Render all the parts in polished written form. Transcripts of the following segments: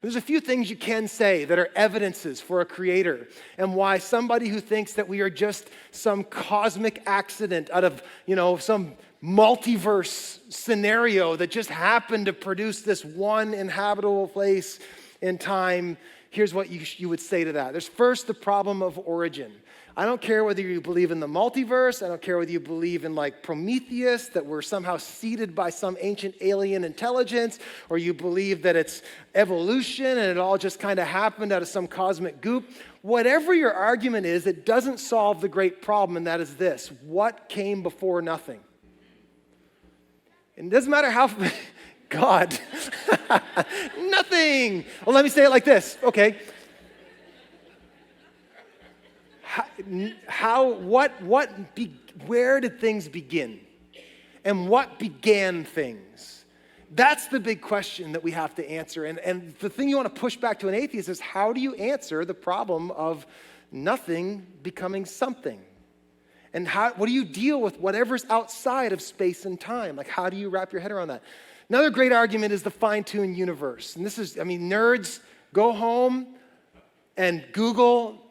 There's a few things you can say that are evidences for a creator and why somebody who thinks that we are just some cosmic accident out of, some multiverse scenario that just happened to produce this one inhabitable place in time, here's what you would say to that. There's first the problem of origin. I don't care whether you believe in the multiverse. I don't care whether you believe in like Prometheus, that we're somehow seeded by some ancient alien intelligence, or you believe that it's evolution and it all just kind of happened out of some cosmic goop. Whatever your argument is, it doesn't solve the great problem, and that is this: what came before nothing? And it doesn't matter how, God, nothing. Well, let me say it like this, okay? Where did things begin? And what began things? That's the big question that we have to answer. And the thing you want to push back to an atheist is, how do you answer the problem of nothing becoming something? And what do you deal with whatever's outside of space and time? Like, how do you wrap your head around that? Another great argument is the fine-tuned universe. And this is, nerds, go home and Google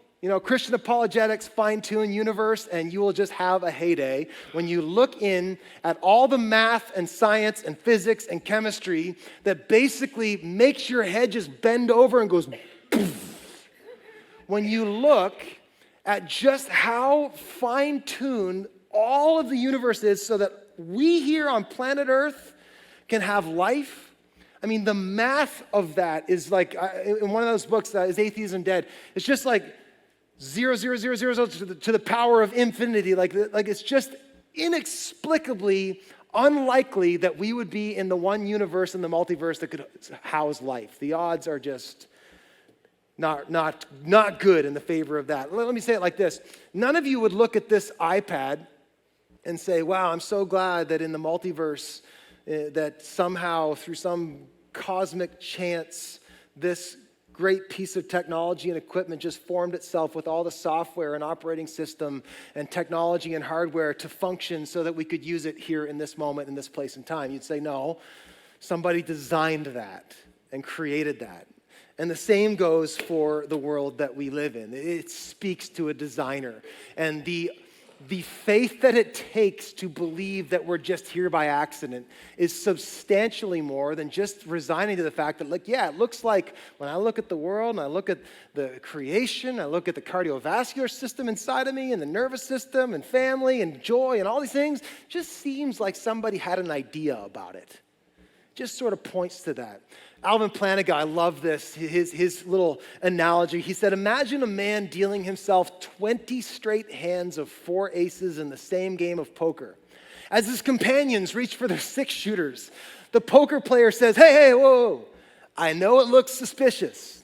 Christian apologetics, fine-tuned universe, and you will just have a heyday when you look in at all the math and science and physics and chemistry that basically makes your head just bend over and goes poof. When you look at just how fine-tuned all of the universe is so that we here on planet Earth can have life. The math of that is like, in one of those books, Is Atheism Dead? It's just like 0, 0, 0, 0, 0 to the power of infinity. Like it's just inexplicably unlikely that we would be in the one universe in the multiverse that could house life. The odds are just not good in the favor of that. Let me say it like this. None of you would look at this iPad and say, wow, I'm so glad that in the multiverse that somehow through some cosmic chance this great piece of technology and equipment just formed itself with all the software and operating system and technology and hardware to function so that we could use it here in this moment, in this place and time. You'd say, no, somebody designed that and created that. And the same goes for the world that we live in. It speaks to a designer. And the faith that it takes to believe that we're just here by accident is substantially more than just resigning to the fact that, it looks like when I look at the world and I look at the creation, I look at the cardiovascular system inside of me and the nervous system and family and joy and all these things, just seems like somebody had an idea about it. Just sort of points to that. Alvin Plantinga, I love this, his little analogy. He said, imagine a man dealing himself 20 straight hands of 4 aces in the same game of poker. As his companions reach for their 6 shooters, the poker player says, hey, whoa, I know it looks suspicious,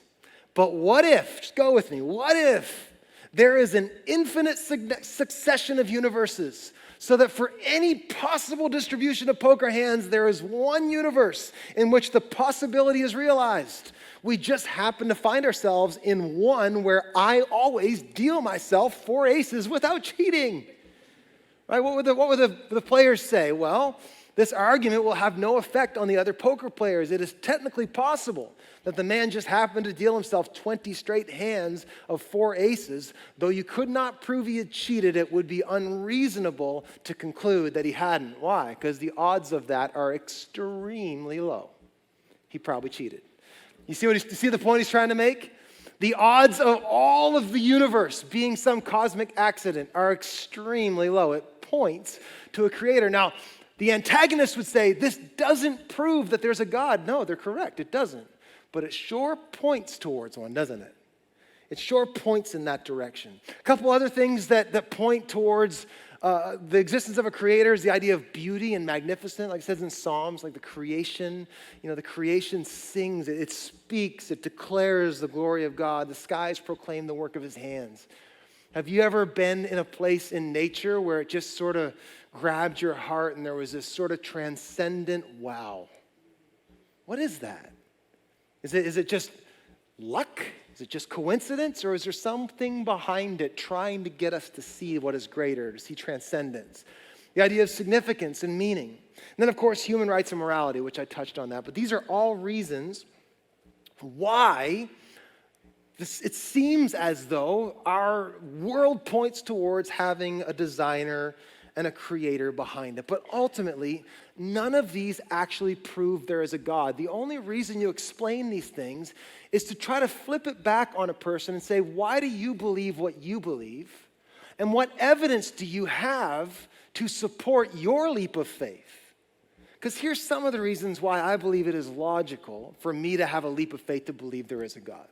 but what if, just go with me, what if there is an infinite succession of universes so that for any possible distribution of poker hands, there is one universe in which the possibility is realized. We just happen to find ourselves in one where I always deal myself 4 aces without cheating. Right? What would the players say? Well, this argument will have no effect on the other poker players. It is technically possible that the man just happened to deal himself 20 straight hands of 4 aces. Though you could not prove he had cheated, it would be unreasonable to conclude that he hadn't. Why? Because the odds of that are extremely low. He probably cheated. You see the point he's trying to make? The odds of all of the universe being some cosmic accident are extremely low. It points to a creator. Now, the antagonist would say, this doesn't prove that there's a God. No, they're correct. It doesn't. But it sure points towards one, doesn't it? It sure points in that direction. A couple other things that point towards the existence of a creator is the idea of beauty and magnificent. Like it says in Psalms, like the creation sings, it speaks, it declares the glory of God. The skies proclaim the work of his hands. Have you ever been in a place in nature where it just sort of grabbed your heart and there was this sort of transcendent wow? What is that? Is it just luck? Is it just coincidence? Or is there something behind it trying to get us to see what is greater, to see transcendence? The idea of significance and meaning. And then, of course, human rights and morality, which I touched on that. But these are all reasons why it seems as though our world points towards having a designer and a creator behind it. But ultimately, none of these actually prove there is a God. The only reason you explain these things is to try to flip it back on a person and say, why do you believe what you believe? And what evidence do you have to support your leap of faith? Because here's some of the reasons why I believe it is logical for me to have a leap of faith to believe there is a God.